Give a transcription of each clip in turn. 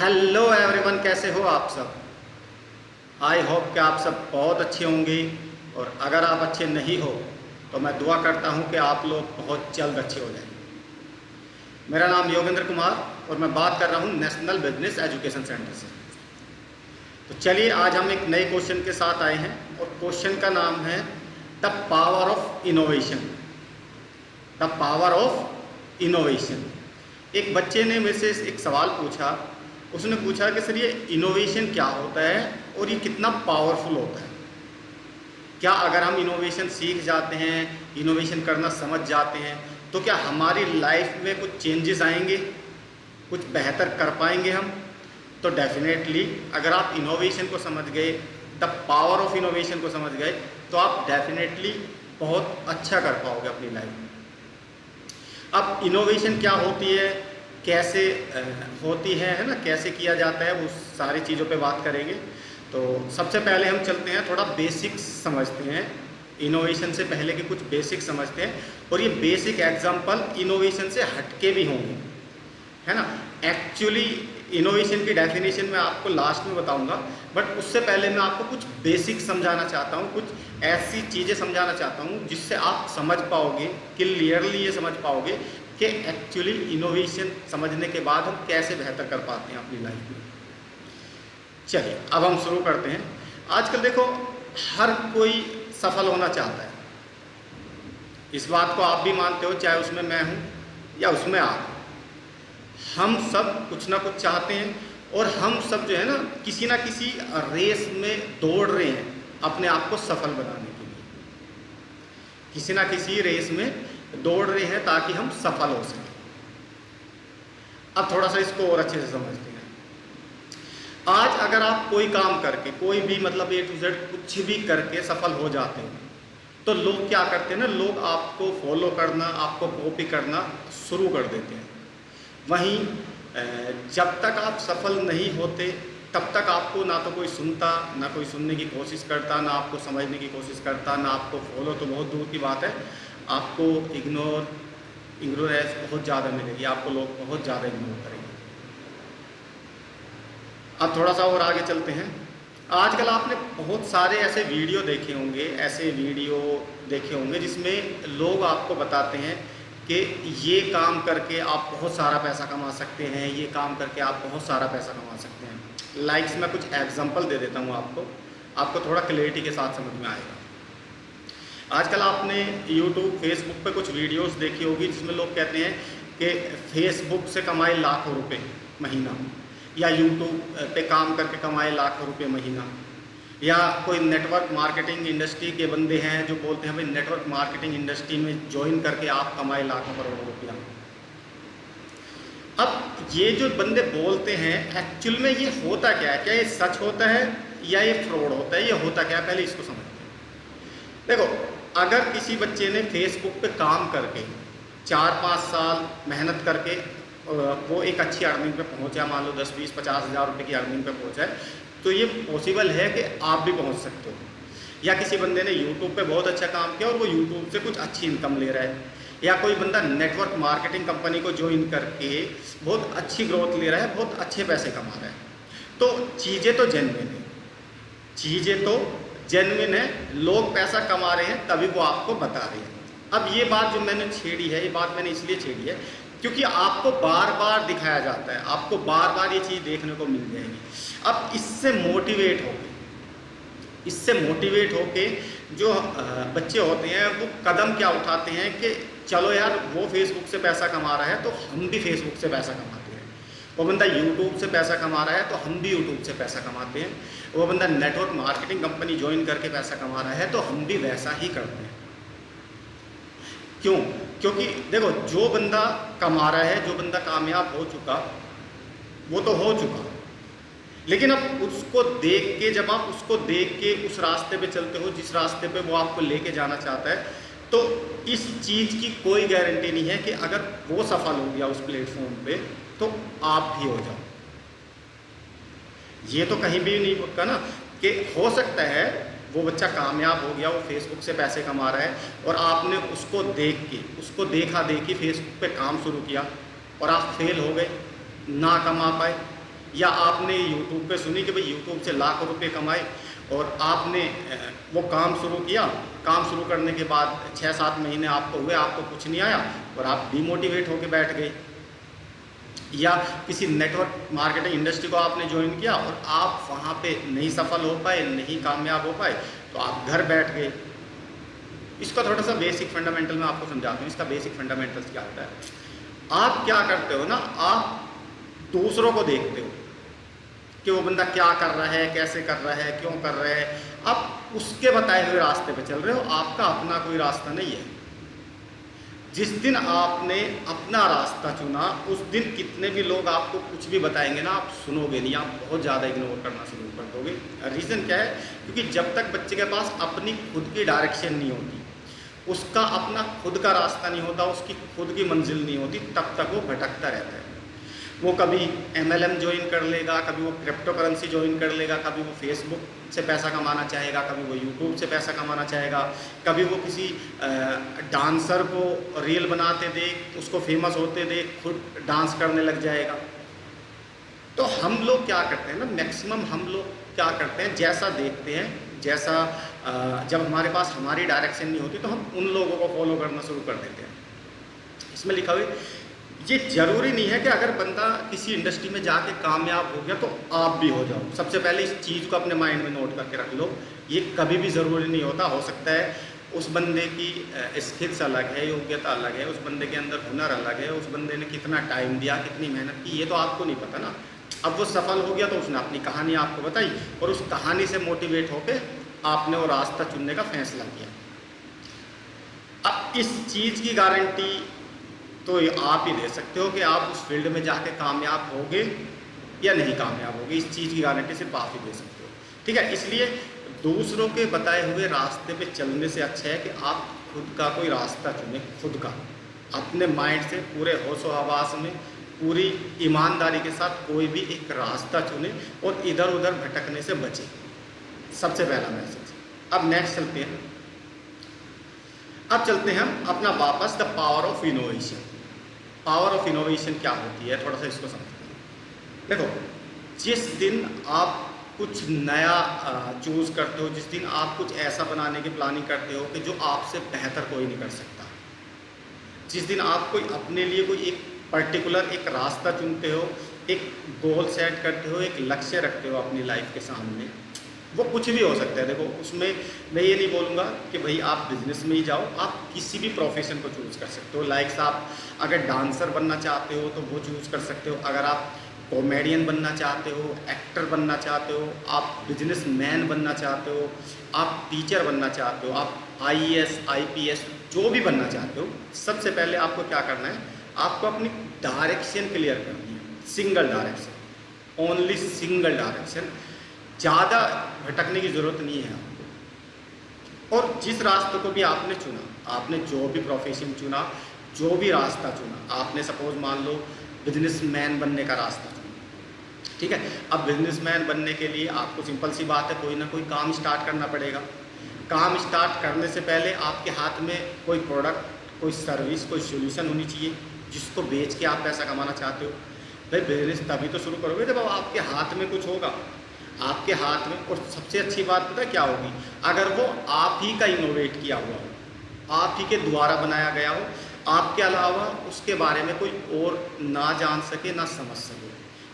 Hello everyone, कैसे हो आप सब। आई होप कि आप सब बहुत अच्छे होंगे। और अगर आप अच्छे नहीं हो तो मैं दुआ करता हूं कि आप लोग बहुत जल्द अच्छे हो जाएं। मेरा नाम योगेंद्र कुमार और मैं बात कर रहा हूं नेशनल बिजनेस एजुकेशन सेंटर से। तो चलिए, आज हम एक नए क्वेश्चन के साथ आए हैं और क्वेश्चन का नाम है the power of innovation. The power of innovation. एक बच्चे ने मेरे से एक सवाल पूछा। उसने पूछा कि सर, ये इनोवेशन क्या होता है और ये कितना पावरफुल होता है। क्या अगर हम इनोवेशन सीख जाते हैं, इनोवेशन करना समझ जाते हैं, तो क्या हमारी लाइफ में कुछ चेंजेस आएंगे, कुछ बेहतर कर पाएंगे हम। तो डेफिनेटली अगर आप इनोवेशन को समझ गए, द पावर ऑफ इनोवेशन को समझ गए, तो आप डेफिनेटली बहुत अच्छा कर पाओगे अपनी लाइफ में। अब इनोवेशन क्या होती है, कैसे होती है ना, कैसे किया जाता है, वो सारी चीज़ों पे बात करेंगे। तो सबसे पहले हम चलते हैं, थोड़ा बेसिक्स समझते हैं। इनोवेशन से पहले के कुछ बेसिक समझते हैं और ये बेसिक एग्जांपल इनोवेशन से हटके भी होंगे, है ना। एक्चुअली इनोवेशन की डेफिनेशन मैं आपको लास्ट में बताऊंगा, बट उससे पहले मैं आपको कुछ बेसिक समझाना चाहता हूँ, कुछ ऐसी चीज़ें समझाना चाहता हूँ जिससे आप समझ पाओगे, क्लियरली ये समझ पाओगे कि एक्चुअली इनोवेशन समझने के बाद हम कैसे बेहतर कर पाते हैं अपनी लाइफ में। चलिए, अब हम शुरू करते हैं। आजकल देखो, हर कोई सफल होना चाहता है। इस बात को आप भी मानते हो, चाहे उसमें मैं हूँ या उसमें आप। हम सब कुछ ना कुछ चाहते हैं और हम सब जो है ना, किसी ना किसी रेस में दौड़ रहे हैं अपने आप को सफल बनाने के लिए। किसी ना किसी रेस में दौड़ रहे हैं ताकि हम सफल हो सकें। अब थोड़ा सा इसको और अच्छे से समझते हैं। आज अगर आप कोई काम करके, कोई भी मतलब A to Z कुछ भी करके सफल हो जाते हैं, तो लोग क्या करते हैं ना, लोग आपको फॉलो करना, आपको कॉपी करना शुरू कर देते हैं। वहीं जब तक आप सफल नहीं होते तब तक आपको ना तो कोई सुनता, ना कोई सुनने की कोशिश करता, ना आपको समझने की कोशिश करता, ना आपको फॉलो तो बहुत दूर की बात है, आपको इग्नोरेंस बहुत ज़्यादा मिलेगी, आपको लोग बहुत ज़्यादा इग्नोर करेंगे। अब थोड़ा सा और आगे चलते हैं। आजकल आपने बहुत सारे ऐसे वीडियो देखे होंगे जिसमें लोग आपको बताते हैं कि ये काम करके आप बहुत सारा पैसा कमा सकते हैं, ये काम करके आप बहुत सारा पैसा कमा सकते हैं। लाइक्स मैं कुछ एग्जांपल दे देता हूँ आपको थोड़ा क्लैरिटी के साथ समझ में आएगा। आजकल आपने यूट्यूब, फेसबुक पे कुछ वीडियोस देखी होगी जिसमें लोग कहते हैं कि फेसबुक से कमाए लाखों रुपए महीना, या यूट्यूब पे काम करके कमाए लाखों रुपए महीना, या कोई नेटवर्क मार्केटिंग इंडस्ट्री के बंदे हैं जो बोलते हैं भाई नेटवर्क मार्केटिंग इंडस्ट्री में ज्वाइन करके आप कमाए लाखों करोड़ों रुपया। अब ये जो बंदे बोलते हैं, एक्चुअल में ये होता क्या है? क्या ये सच होता है या ये फ्रॉड होता है? ये होता क्या है, पहले इसको समझते हैं। देखो, अगर किसी बच्चे ने फेसबुक पे काम करके 4-5 साल मेहनत करके वो एक अच्छी अर्निंग पे पहुंचा, मान लो 10, 20, 50 हज़ार रुपये की अर्निंग पे पहुंचा है, तो ये पॉसिबल है कि आप भी पहुंच सकते हो। या किसी बंदे ने यूट्यूब पे बहुत अच्छा काम किया और वो यूट्यूब से कुछ अच्छी इनकम ले रहा है, या कोई बंदा नेटवर्क मार्केटिंग कंपनी को ज्वाइन करके बहुत अच्छी ग्रोथ ले रहा है, बहुत अच्छे पैसे कमा रहा है। तो चीज़ें तो जेन्युइन है, लोग पैसा कमा रहे हैं तभी वो आपको बता रहे हैं। अब ये बात जो मैंने छेड़ी है, ये बात मैंने इसलिए छेड़ी है क्योंकि आपको बार बार दिखाया जाता है, आपको बार बार ये चीज़ देखने को मिल जाएगी। अब इससे मोटिवेट होके जो बच्चे होते हैं वो कदम क्या उठाते हैं कि चलो यार, वो फेसबुक से पैसा कमा रहा है तो हम भी फेसबुक से पैसा कमाते हैं। वो बंदा यूट्यूब से पैसा कमा रहा है तो हम भी यूट्यूब से पैसा कमाते हैं। वो बंदा नेटवर्क मार्केटिंग कंपनी ज्वाइन करके पैसा कमा रहा है तो हम भी वैसा ही करते हैं। क्यों? क्योंकि देखो, जो बंदा कमा रहा है, जो बंदा कामयाब हो चुका, वो तो हो चुका, लेकिन अब उसको देख के, जब आप उसको देख के उस रास्ते पे चलते हो जिस रास्ते पे वो आपको लेके जाना चाहता है, तो इस चीज़ की कोई गारंटी नहीं है कि अगर वो सफल हो गया उस प्लेटफॉर्म पे तो आप भी हो जाओ। ये तो कहीं भी नहीं होता ना कि हो सकता है वो बच्चा कामयाब हो गया, वो फेसबुक से पैसे कमा रहा है और आपने उसको देखा देखी फेसबुक पे काम शुरू किया और आप फेल हो गए, ना कमा पाए, या आपने यूट्यूब पे सुनी कि भाई यूट्यूब से लाखों रुपए कमाए और आपने वो काम शुरू किया, काम शुरू करने के बाद 6-7 महीने आपको हुए, आपको कुछ नहीं आया और आप डिमोटिवेट होकर बैठ गए। या किसी नेटवर्क मार्केटिंग इंडस्ट्री को आपने ज्वाइन किया और आप वहाँ पे नहीं सफल हो पाए, नहीं कामयाब हो पाए, तो आप घर बैठ गए। इसका थोड़ा सा बेसिक फंडामेंटल मैं आपको समझाता हूँ। इसका बेसिक फंडामेंटल्स क्या होता है। आप क्या करते हो ना, आप दूसरों को देखते हो कि वो बंदा क्या कर रहा है, कैसे कर रहा है, क्यों कर रहा है, आप उसके बताए हुए रास्ते पे चल रहे हो, आपका अपना कोई रास्ता नहीं है। जिस दिन आपने अपना रास्ता चुना उस दिन कितने भी लोग आपको कुछ भी बताएंगे ना, आप सुनोगे नहीं, आप बहुत ज़्यादा इग्नोर करना शुरू कर दोगे। रीज़न क्या है, क्योंकि जब तक बच्चे के पास अपनी खुद की डायरेक्शन नहीं होती, उसका अपना खुद का रास्ता नहीं होता, उसकी खुद की मंजिल नहीं होती, तब तक वो भटकता रहता है। वो कभी MLM ज्वाइन कर लेगा, कभी वो क्रिप्टो करेंसी ज्वाइन कर लेगा, कभी वो फेसबुक से पैसा कमाना चाहेगा, कभी वो यूट्यूब से पैसा कमाना चाहेगा, कभी वो किसी डांसर को रील बनाते देख, उसको फेमस होते देख खुद डांस करने लग जाएगा। तो हम लोग क्या करते हैं ना, मैक्सिमम हम लोग क्या करते हैं, जैसा देखते हैं, जैसा जब हमारे पास हमारी डायरेक्शन नहीं होती तो हम उन लोगों को फॉलो करना शुरू कर देते हैं। इसमें लिखा हुआ है, ये जरूरी नहीं है कि अगर बंदा किसी इंडस्ट्री में जाके कामयाब हो गया तो आप भी हो जाओ। सबसे पहले इस चीज़ को अपने माइंड में नोट करके रख लो, ये कभी भी ज़रूरी नहीं होता। हो सकता है उस बंदे की स्किल्स अलग है, योग्यता अलग है, उस बंदे के अंदर हुनर अलग है, उस बंदे ने कितना टाइम दिया, कितनी मेहनत की, ये तो आपको नहीं पता ना। अब वो सफल हो गया तो उसने अपनी कहानी आपको बताई और उस कहानी से मोटिवेट होकर आपने वो रास्ता चुनने का फैसला किया। अब इस चीज़ की गारंटी तो आप ही दे सकते हो कि आप उस फील्ड में जाके कामयाब होगे या नहीं कामयाब होगे। इस चीज़ की गारंटी सिर्फ आप ही दे सकते हो, ठीक है। इसलिए दूसरों के बताए हुए रास्ते पे चलने से अच्छा है कि आप खुद का कोई रास्ता चुनें, खुद का, अपने माइंड से पूरे होशो हवास में पूरी ईमानदारी के साथ कोई भी एक रास्ता चुने और इधर उधर भटकने से बचे। सबसे पहला मैसेज। अब नेक्स्ट चलते हैं, अब चलते हैं हम अपना वापस the power of innovation. Power of innovation क्या होती है, थोड़ा सा इसको समझते हैं। देखो, जिस दिन आप कुछ नया चूज़ करते हो, जिस दिन आप कुछ ऐसा बनाने की प्लानिंग करते हो कि जो आपसे बेहतर कोई नहीं कर सकता, जिस दिन आप कोई अपने लिए कोई एक पर्टिकुलर एक रास्ता चुनते हो, एक गोल सेट करते हो, एक लक्ष्य रखते हो अपनी लाइफ के सामने, वो कुछ भी हो सकता है। देखो, उसमें मैं ये नहीं बोलूँगा कि भाई आप बिजनेस में ही जाओ, आप किसी भी प्रोफेशन को चूज़ कर सकते हो। लाइक आप अगर डांसर बनना चाहते हो तो वो चूज़ कर सकते हो, अगर आप कॉमेडियन बनना चाहते हो, एक्टर बनना चाहते हो, आप बिजनेसमैन बनना चाहते हो, आप टीचर बनना चाहते हो, आप IAS IPS जो भी बनना चाहते हो, सबसे पहले आपको क्या करना है, आपको अपनी डायरेक्शन क्लियर करनी है। Single direction, only single direction, ज़्यादा भटकने की ज़रूरत नहीं है आपको। और जिस रास्ते को भी आपने चुना, आपने जो भी प्रोफेशन चुना, जो भी रास्ता चुना, आपने सपोज मान लो बिजनेसमैन बनने का रास्ता चुना, ठीक है। अब बिजनेसमैन बनने के लिए आपको सिंपल सी बात है, कोई ना कोई काम स्टार्ट करना पड़ेगा। काम स्टार्ट करने से पहले आपके हाथ में कोई प्रोडक्ट, कोई सर्विस, कोई सोल्यूशन होनी चाहिए जिसको बेच के आप पैसा कमाना चाहते हो। भाई बिजनेस तभी तो शुरू करोगे जब आपके हाथ में कुछ होगा, आपके हाथ में। और सबसे अच्छी बात पता है क्या होगी, अगर वो आप ही का इनोवेट किया हुआ हो, आप ही के द्वारा बनाया गया हो, आपके अलावा उसके बारे में कोई और ना जान सके, ना समझ सके।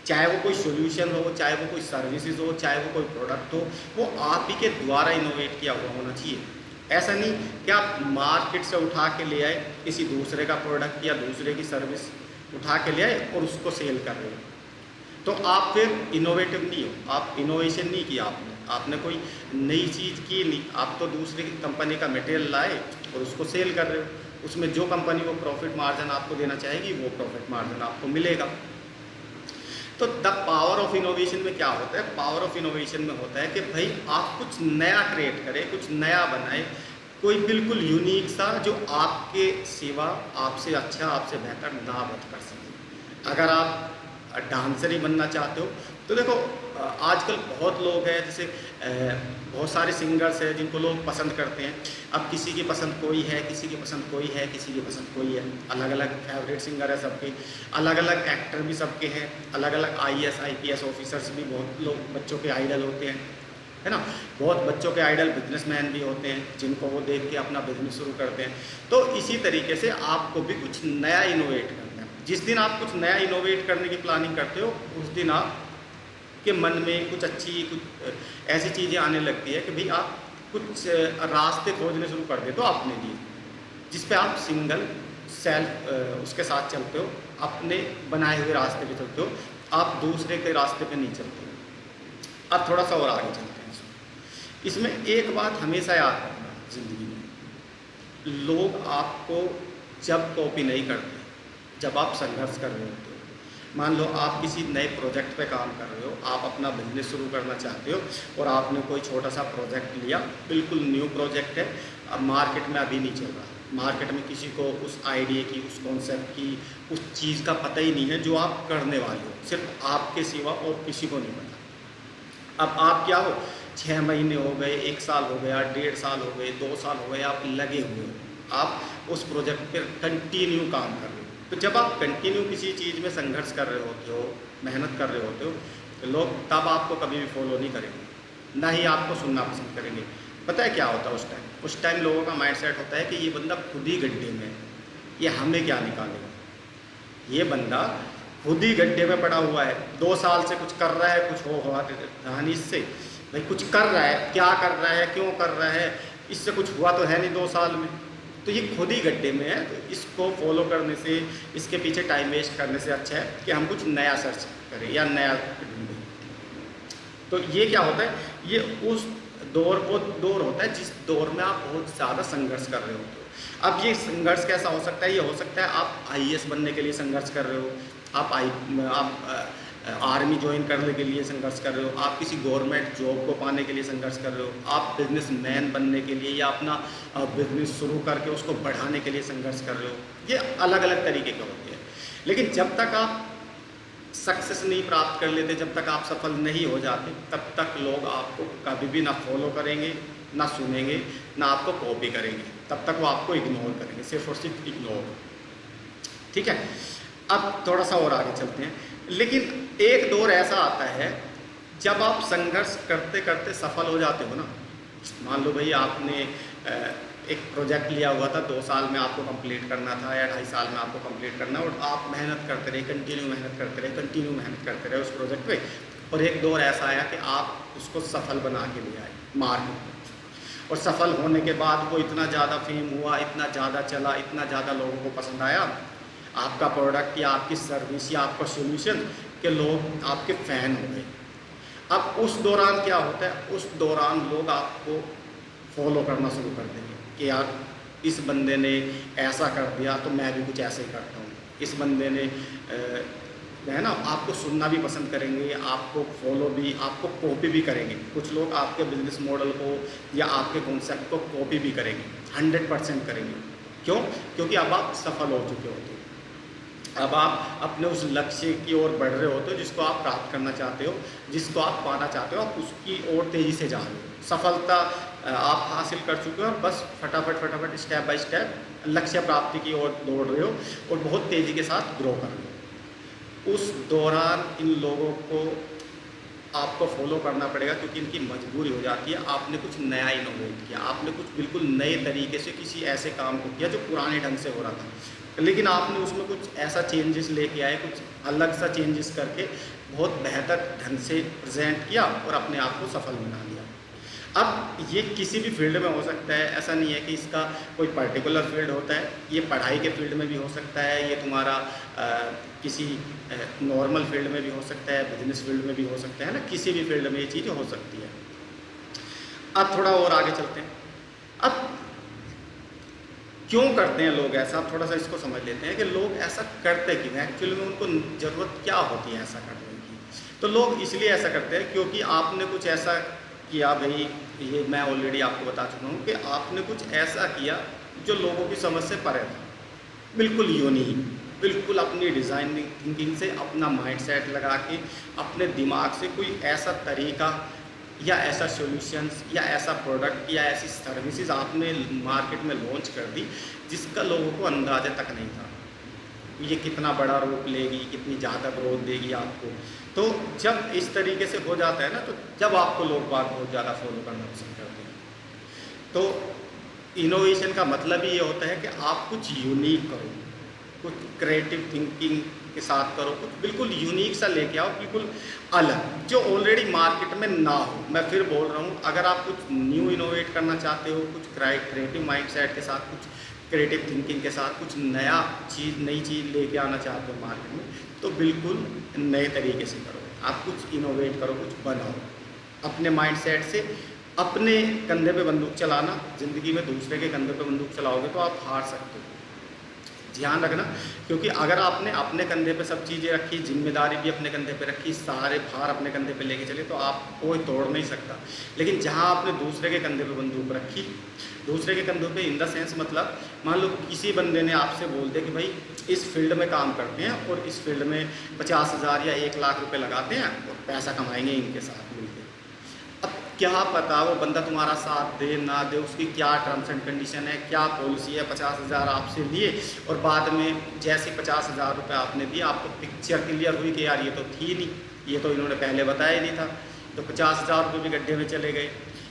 चाहे वो कोई सोल्यूशन हो, चाहे वो कोई सर्विसेज हो, चाहे वो कोई प्रोडक्ट हो, वो आप ही के द्वारा इनोवेट किया हुआ होना चाहिए। ऐसा नहीं कि आप मार्केट से उठा के ले आए किसी दूसरे का प्रोडक्ट या दूसरे की सर्विस उठा के ले आए और उसको सेल कर रहे हो, तो आप फिर इनोवेटिव नहीं हो, आप इनोवेशन नहीं किया आपने कोई नई चीज़ की नहीं, आप तो दूसरी कंपनी का मटेरियल लाए और उसको सेल कर रहे हो। उसमें जो कंपनी वो प्रॉफिट मार्जिन आपको देना चाहेगी, वो प्रॉफिट मार्जिन आपको मिलेगा। तो द पावर ऑफ इनोवेशन में क्या होता है, पावर ऑफ इनोवेशन में होता है कि भाई आप कुछ नया क्रिएट करें, कुछ नया बनाए, कोई बिल्कुल यूनिक सा जो आपके सिवा, आपसे अच्छा, आपसे बेहतर ना बत कर सके। अगर आप डांसर ही बनना चाहते हो तो देखो आजकल बहुत लोग हैं जैसे बहुत सारे सिंगर्स हैं जिनको लोग पसंद करते हैं। अब किसी की पसंद कोई है, किसी की पसंद कोई है, किसी की पसंद कोई है, अलग अलग फेवरेट सिंगर है सबके, अलग अलग एक्टर भी सबके हैं, अलग अलग IAS IPS ऑफिसर्स भी बहुत लोग बच्चों के आइडल होते हैं, है ना। बहुत बच्चों के आइडल बिजनेसमैन भी होते हैं जिनको वो देख के अपना बिजनेस शुरू करते हैं। तो इसी तरीके से आपको भी कुछ नया इनोवेट करना है। जिस दिन आप कुछ नया इनोवेट करने की प्लानिंग करते हो उस दिन आप के मन में कुछ कुछ ऐसी चीज़ें आने लगती है कि भाई आप कुछ रास्ते खोजने शुरू कर देते हो अपने लिए, जिस पे आप सिंगल सेल्फ उसके साथ चलते हो, अपने बनाए हुए रास्ते पे चलते हो, आप दूसरे के रास्ते पे नहीं चलते हो। अब थोड़ा सा और आगे चलते हैं। इसमें एक बात हमेशा याद रखना, ज़िंदगी में लोग आपको जब कॉपी नहीं करते, जब आप संघर्ष कर रहे होते हो। मान लो आप किसी नए प्रोजेक्ट पे काम कर रहे हो, आप अपना बिजनेस शुरू करना चाहते हो और आपने कोई छोटा सा प्रोजेक्ट लिया, बिल्कुल न्यू प्रोजेक्ट है, अब मार्केट में अभी नहीं चल रहा, मार्केट में किसी को उस आइडिया की, उस कॉन्सेप्ट की, उस चीज़ का पता ही नहीं है जो आप करने वाले हो, सिर्फ आपके सिवा और किसी को नहीं पता। अब आप क्या हो, 6 महीने हो गए, 1 साल हो गया, 1.5 साल हो गए, 2 साल हो गए, आप लगे हुए हो, आप उस प्रोजेक्ट पर कंटिन्यू काम कर रहे हो। तो जब आप कंटिन्यू किसी चीज़ में संघर्ष कर रहे होते हो, मेहनत कर रहे होते हो, तो लोग तब आपको कभी भी फॉलो नहीं करेंगे, ना ही आपको सुनना पसंद करेंगे। पता है क्या होता है उस टाइम लोगों का माइंडसेट होता है कि ये बंदा खुद ही गड्ढे में, ये हमें क्या निकालेगा, ये बंदा खुद ही गड्ढे में पड़ा हुआ है, 2 साल से कुछ कर रहा है, कुछ हो रहा नहीं इससे, भाई कुछ कर रहा है, क्या कर रहा है, क्यों कर रहा है, इससे कुछ हुआ तो है नहीं 2 साल में, तो ये खुद ही गड्ढे में है। तो इसको फॉलो करने से, इसके पीछे टाइम वेस्ट करने से अच्छा है कि हम कुछ नया सर्च करें या नया ढूंढें। तो ये क्या होता है, ये उस वो दौर होता है जिस दौर में आप बहुत ज़्यादा संघर्ष कर रहे होते हो। अब ये संघर्ष कैसा हो सकता है, ये हो सकता है आप IAS बनने के लिए संघर्ष कर रहे हो, आप आर्मी ज्वाइन करने के लिए संघर्ष कर रहे हो, आप किसी गवर्नमेंट जॉब को पाने के लिए संघर्ष कर रहे हो, आप बिजनेसमैन बनने के लिए या अपना बिजनेस शुरू करके उसको बढ़ाने के लिए संघर्ष कर रहे हो। ये अलग अलग तरीके के होते हैं। लेकिन जब तक आप सक्सेस नहीं प्राप्त कर लेते, जब तक आप सफल नहीं हो जाते, तब तक लोग आपको कभी भी ना फॉलो करेंगे, ना सुनेंगे, ना आपको कॉपी करेंगे, तब तक वो आपको इग्नोर करेंगे, सिर्फ और सिर्फ इग्नोर। ठीक है, अब थोड़ा सा और आगे चलते हैं। लेकिन एक दौर ऐसा आता है जब आप संघर्ष करते करते सफल हो जाते हो ना। मान लो भाई आपने एक प्रोजेक्ट लिया हुआ था, 2 साल में आपको कंप्लीट करना था या 2.5 साल में आपको कंप्लीट करना, और आप मेहनत करते रहे, कंटिन्यू मेहनत करते रहे उस प्रोजेक्ट पे, और एक दौर ऐसा आया कि आप उसको सफल बना के ले आए मार्केट में, और सफल होने के बाद वो इतना ज़्यादा फेम हुआ, इतना ज़्यादा चला, इतना ज़्यादा लोगों को पसंद आया आपका प्रोडक्ट या आपकी सर्विस या आपका सोल्यूशन, के लोग आपके फ़ैन हो गए। अब उस दौरान क्या होता है, उस दौरान लोग आपको फॉलो करना शुरू कर देंगे कि यार इस बंदे ने ऐसा कर दिया तो मैं भी कुछ ऐसे ही करता हूँ, इस बंदे ने है ना, आपको सुनना भी पसंद करेंगे, आपको फॉलो भी, आपको कॉपी भी करेंगे। कुछ लोग आपके बिजनेस मॉडल को या आपके कॉन्सेप्ट को कॉपी भी करेंगे, 100% करेंगे। क्यों? क्योंकि अब आप सफल हो चुके होते हो, अब आप अपने उस लक्ष्य की ओर बढ़ रहे होते हो जिसको आप प्राप्त करना चाहते हो, जिसको आप पाना चाहते हो, आप उसकी ओर तेज़ी से जा रहे हो। सफलता आप हासिल कर चुके हो और बस फटाफट स्टेप बाय स्टेप लक्ष्य प्राप्ति की ओर दौड़ रहे हो और बहुत तेज़ी के साथ ग्रो कर रहे हो। उस दौरान इन लोगों को आपको फॉलो करना पड़ेगा क्योंकि इनकी मजबूरी हो जाती है। आपने कुछ नया इनोवेट किया, आपने कुछ बिल्कुल नए तरीके से किसी ऐसे काम को किया जो पुराने ढंग से हो रहा था, लेकिन आपने उसमें कुछ ऐसा चेंजेस लेके आए, कुछ अलग सा चेंजेस करके बहुत बेहतर ढंग से प्रेजेंट किया और अपने आप को सफल बना लिया। अब ये किसी भी फील्ड में हो सकता है, ऐसा नहीं है कि इसका कोई पर्टिकुलर फील्ड होता है। ये पढ़ाई के फील्ड में भी हो सकता है, ये तुम्हारा किसी नॉर्मल फील्ड में भी हो सकता है, बिजनेस फील्ड में भी हो सकता है ना, किसी भी फील्ड में ये चीज़ हो सकती है। अब थोड़ा और आगे चलते हैं। अब क्यों करते हैं लोग ऐसा, आप थोड़ा सा इसको समझ लेते हैं कि लोग ऐसा करते क्यों हैं, एक्चुअली में उनको ज़रूरत क्या होती है ऐसा करने की। तो लोग इसलिए ऐसा करते हैं क्योंकि आपने कुछ ऐसा किया, भाई ये मैं ऑलरेडी आपको बता चुका हूँ कि आपने कुछ ऐसा किया जो लोगों की समझ से परे था, बिल्कुल यूनिक, बिल्कुल अपनी डिज़ाइनिंग थिंकिंग से, अपना माइंडसेट लगा के, अपने दिमाग से कोई ऐसा तरीका या ऐसा सॉल्यूशंस या ऐसा प्रोडक्ट या ऐसी सर्विसेज आपने मार्केट में लॉन्च कर दी जिसका लोगों को अंदाज़ा तक नहीं था। ये कितना बड़ा रूप लेगी, कितनी ज़्यादा ग्रोथ देगी आपको। तो जब इस तरीके से हो जाता है ना, तो जब आपको लोग बाग बहुत ज़्यादा फॉलो करना पसंद करते हैं। तो इनोवेशन का मतलब ही ये होता है कि आप कुछ यूनिक करो, कुछ क्रिएटिव थिंकिंग के साथ करो, कुछ बिल्कुल यूनिक सा लेके आओ, बिल्कुल अलग, जो ऑलरेडी मार्केट में ना हो। मैं फिर बोल रहा हूँ, अगर आप कुछ न्यू इनोवेट करना चाहते हो, कुछ क्रिएटिव माइंडसेट के साथ, कुछ क्रिएटिव थिंकिंग के साथ कुछ नई चीज़ लेके आना चाहते हो मार्केट में, तो बिल्कुल नए तरीके से करो। आप कुछ इनोवेट करो, कुछ बनाओ अपने माइंडसेट से। अपने कंधे पे बंदूक चलाना, ज़िंदगी में दूसरे के कंधे पे बंदूक चलाओगे तो आप हार सकते हो, ध्यान रखना। क्योंकि अगर आपने अपने कंधे पे सब चीज़ें रखी, जिम्मेदारी भी अपने कंधे पे रखी, सारे भार अपने कंधे पे लेके चले, तो आप कोई तोड़ नहीं सकता। लेकिन जहाँ आपने दूसरे के कंधे पे बंदूक रखी, दूसरे के कंधों पे इन द सेंस मतलब मान लो किसी बंदे ने आपसे बोल दिया कि भाई इस फील्ड में काम करते हैं और इस फील्ड में 50,000 या 1 लाख रुपए लगाते हैं और पैसा कमाएंगे इनके साथ मिलकर। अब क्या पता वो बंदा तुम्हारा साथ दे ना दे, उसकी क्या टर्म्स एंड कंडीशन है, क्या पॉलिसी है। 50,000 आपसे लिए और बाद में जैसे 50,000 रुपये आपने दिए, आपको पिक्चर क्लियर हुई कि यार ये तो थी नहीं, ये तो इन्होंने पहले बताया नहीं था, तो 50,000 रुपये भी गड्ढे में चले गए,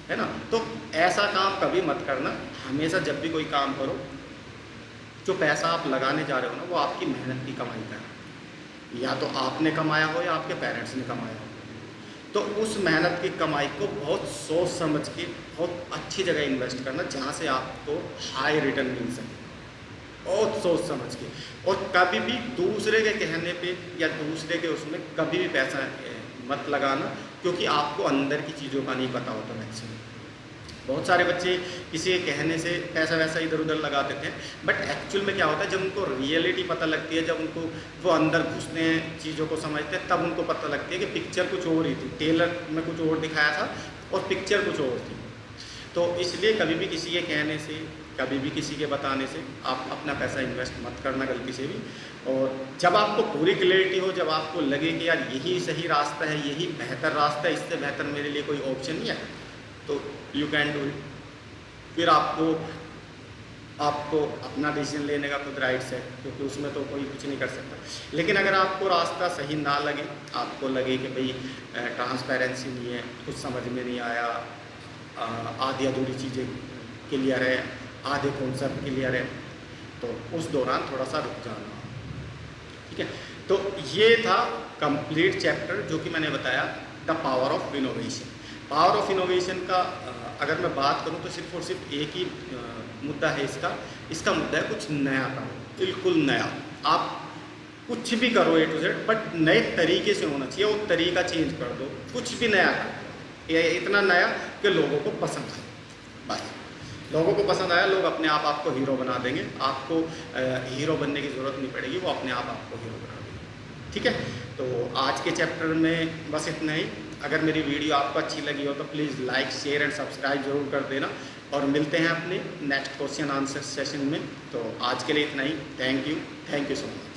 है ना। तो ऐसा काम कभी मत करना। हमेशा जब भी कोई काम करो, जो पैसा आप लगाने जा रहे हो ना, वो आपकी मेहनत की कमाई का है। या तो आपने कमाया हो या आपके पेरेंट्स ने कमाया हो। तो उस मेहनत की कमाई को बहुत सोच समझ के, बहुत अच्छी जगह इन्वेस्ट करना जहाँ से आपको हाई रिटर्न मिल सके, बहुत सोच समझ के। और कभी भी दूसरे के कहने पे या दूसरे के उसमें कभी भी पैसा मत लगाना, क्योंकि आपको अंदर की चीज़ों का नहीं पता होता मैक्सिमम। बहुत सारे बच्चे किसी के कहने से पैसा वैसा इधर उधर लगा देते हैं, बट एक्चुअल में क्या होता है, जब उनको रियलिटी पता लगती है, जब उनको वो अंदर घुसते हैं, चीज़ों को समझते हैं, तब उनको पता लगती है कि पिक्चर कुछ और ही थी, टेलर में कुछ और दिखाया था और पिक्चर कुछ और थी। तो इसलिए कभी भी किसी के कहने से, कभी भी किसी के बताने से आप अपना पैसा इन्वेस्ट मत करना गलती से भी। और जब आपको पूरी क्लैरिटी हो, जब आपको लगे कि यार यही सही रास्ता है, यही बेहतर रास्ता है, इससे बेहतर मेरे लिए कोई ऑप्शन नहीं है, तो यू कैन डू इट। फिर आपको अपना डिसीजन लेने का खुद राइट्स है, क्योंकि उसमें तो कोई कुछ नहीं कर सकता। लेकिन अगर आपको रास्ता सही ना लगे, आपको लगे कि भाई ट्रांसपेरेंसी नहीं है, कुछ समझ में नहीं आया, आधी अधूरी चीज़ें क्लियर है, आधे कॉन्सेप्ट क्लियर है, तो उस दौरान थोड़ा सा रुक जाना, ठीक है। तो ये था कंप्लीट चैप्टर जो कि मैंने बताया, the power of innovation. Power of innovation का अगर मैं बात करूं तो सिर्फ और सिर्फ एक ही मुद्दा है इसका मुद्दा है कुछ नया करो, बिल्कुल नया। आप कुछ भी करो A to Z, बट नए तरीके से होना चाहिए, वो तरीका चेंज कर दो, कुछ भी नया करो, ये इतना नया कि लोगों को पसंद आए। बस लोगों को पसंद आया, लोग अपने आप आपको हीरो बना देंगे, आपको हीरो बनने की ज़रूरत नहीं पड़ेगी, वो अपने आप आपको हीरो बना देंगे, ठीक है। तो आज के चैप्टर में बस इतना ही। अगर मेरी वीडियो आपको अच्छी लगी हो तो please like, share and subscribe जरूर कर देना, और मिलते हैं अपने नेक्स्ट क्वेश्चन आंसर सेशन में। तो आज के लिए इतना ही। Thank you so much.